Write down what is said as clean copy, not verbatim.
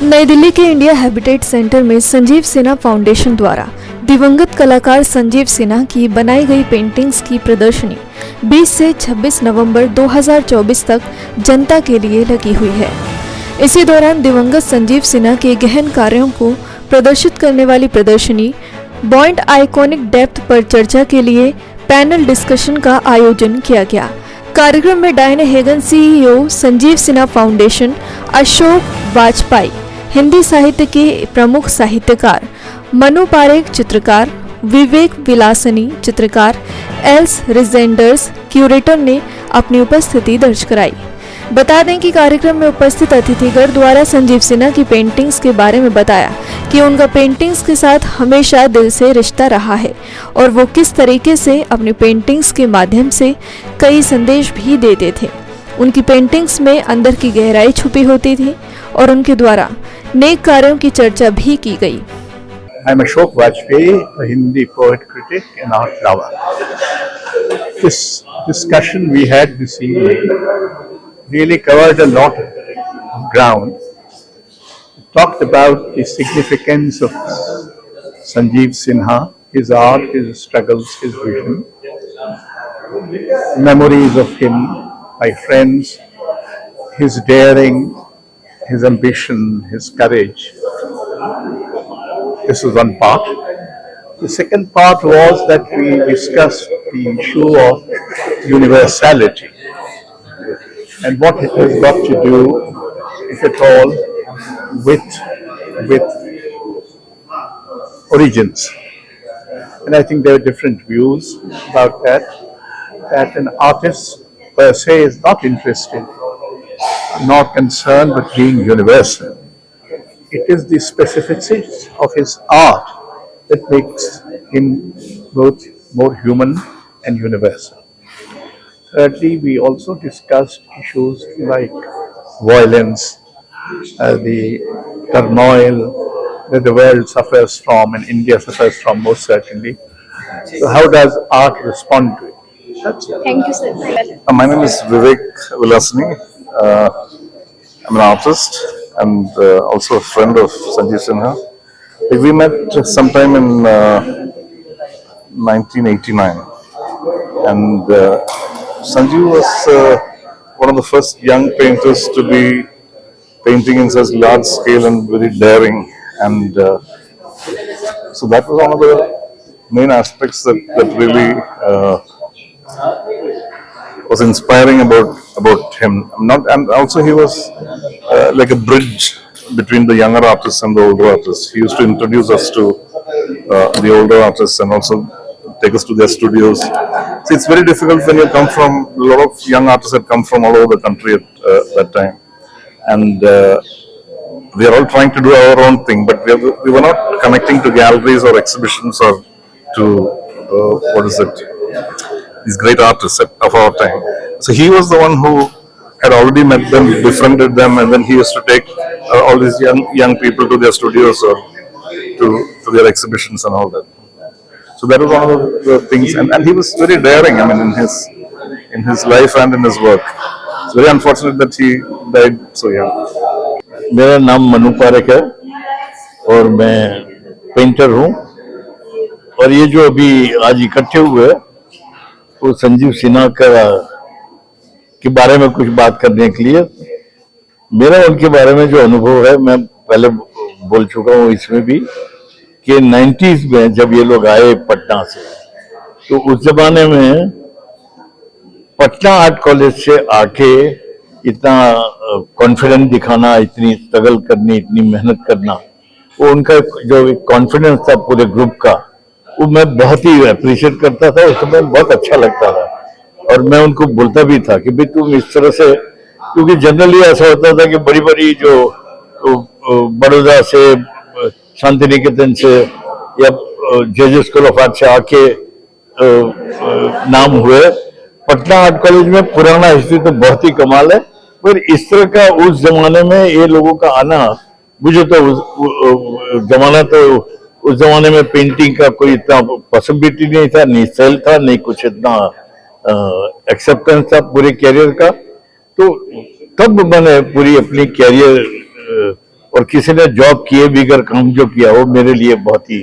नई दिल्ली के India habitat centre में संजीव सिन्हा फाउंडेशन द्वारा दिवंगत कलाकार संजीव सिन्हा की बनाई गई पेंटिंग्स की प्रदर्शनी 20 से 26 नवंबर 2024 तक जनता के लिए लगी हुई है। इसी दौरान दिवंगत संजीव सिन्हा के गहन कार्यों को प्रदर्शित करने वाली प्रदर्शनी बॉइंट आइकॉनिक डेप्थ पर चर्चा के लिए पैनल डिस्कशन का आयोजन किया गया। कार्यक्रम में Diane Hagen CEO, Sanjeev Sinha Foundation, Ashok Vajpayee, Hindi साहित्य के प्रमुख साहित्यकार मनु पारेख चित्रकार, विवेक विलासनी चित्रकार, एल्स रिजेंडर्स क्यूरेटर ने अपनी उपस्थिति दर्ज कराई। बता दें कि कार्यक्रम में उपस्थित अतिथिगण द्वारा संजीव सिन्हा की पेंटिंग्स के बारे में बताया कि उनका पेंटिंग्स के साथ हमेशा दिल से रिश्ता रहा है और वो किस तरीके से अपनी पेंटिंग्स के माध्यम से कई संदेश भी देते थे। उनकी पेंटिंग्स में अंदर की गहराई छुपी होती थी और उनके द्वारा नेक कार्यों की चर्चा भी की गई। I'm Ashok Vajpeyi, a Hindi poet critic and art lover. This discussion we had this evening really covered a lot of ground. It talked about the significance of Sanjeev Sinha, his art, his struggles, his vision, memories of him, my friends, his daring, his ambition, his courage. This was one part. The second part was that we discussed the issue of universality and what it has got to do, if at all, with origins. And I think there are different views about that. That an artist per se is not interested, not concerned with being universal. It is the specificity of his art that makes him both more human and universal. Thirdly, we also discussed issues like violence, the turmoil that the world suffers from and India suffers from most certainly. So how does art respond to it? That's it. Thank you, sir. My name is Vivek Vilasani. I'm an artist and also a friend of Sanjeev Sinha. We met sometime in 1989, and Sanjeev was one of the first young painters to be painting in such large scale and very daring, and so that was one of the main aspects that really was inspiring about him. And also he was like a bridge between the younger artists and the older artists. He used to introduce us to the older artists and also take us to their studios. So it's very difficult when you come from, a lot of young artists had come from all over the country at that time. And we are all trying to do our own thing, but we were not connecting to galleries or exhibitions or to, these great artists of our time. So he was the one who had already met them, befriended them, and then he used to take all these young people to their studios or to their exhibitions and all that. So that was one of the things, and he was very daring. I mean, in his life and in his work. It's very unfortunate that he died so young. मेरा नाम मनु पारेख है और मैं painter हूँ, और ये जो अभी आज इकट्ठे हुए वो संजीव सिन्हा के बारे में कुछ बात करने के लिए। मेरा उनके बारे में जो अनुभव है, मैं पहले बोल चुका हूँ इसमें भी, कि 90s में जब ये लोग आए पटना से, तो उस जमाने में पटना आर्ट कॉलेज से आके इतना कॉन्फिडेंस दिखाना, इतनी स्ट्रगल करनी, इतनी मेहनत करना, वो उनका जो कॉन्फिडेंस था पूरे ग्रुप का, वो मैं बहुत ही अप्रिशिएट करता था। उस समय बहुत अच्छा लगता था और मैं उनको बोलता भी था कि भाई तुम इस तरह से, क्योंकि जनरली ऐसा होता था कि बड़ी बड़ी जो बड़ौदा से, शांति निकेतन से या जेजे स्कूल ऑफ आर्ट से आके नाम हुए, पटना आर्ट कॉलेज में पुराना हिस्ट्री तो बहुत ही कमाल है, पर इस तरह का उस जमाने में ये लोगों का आना, मुझे तो उस जमाने में पेंटिंग का कोई इतना पॉसिबिलिटी नहीं था, नहीं सेल था, नहीं कुछ इतना एक्सेप्टेंस था पूरे कैरियर का। तो तब मैंने पूरी अपनी कैरियर और किसी ने जॉब किए बिगर काम जो किया वो मेरे लिए बहुत ही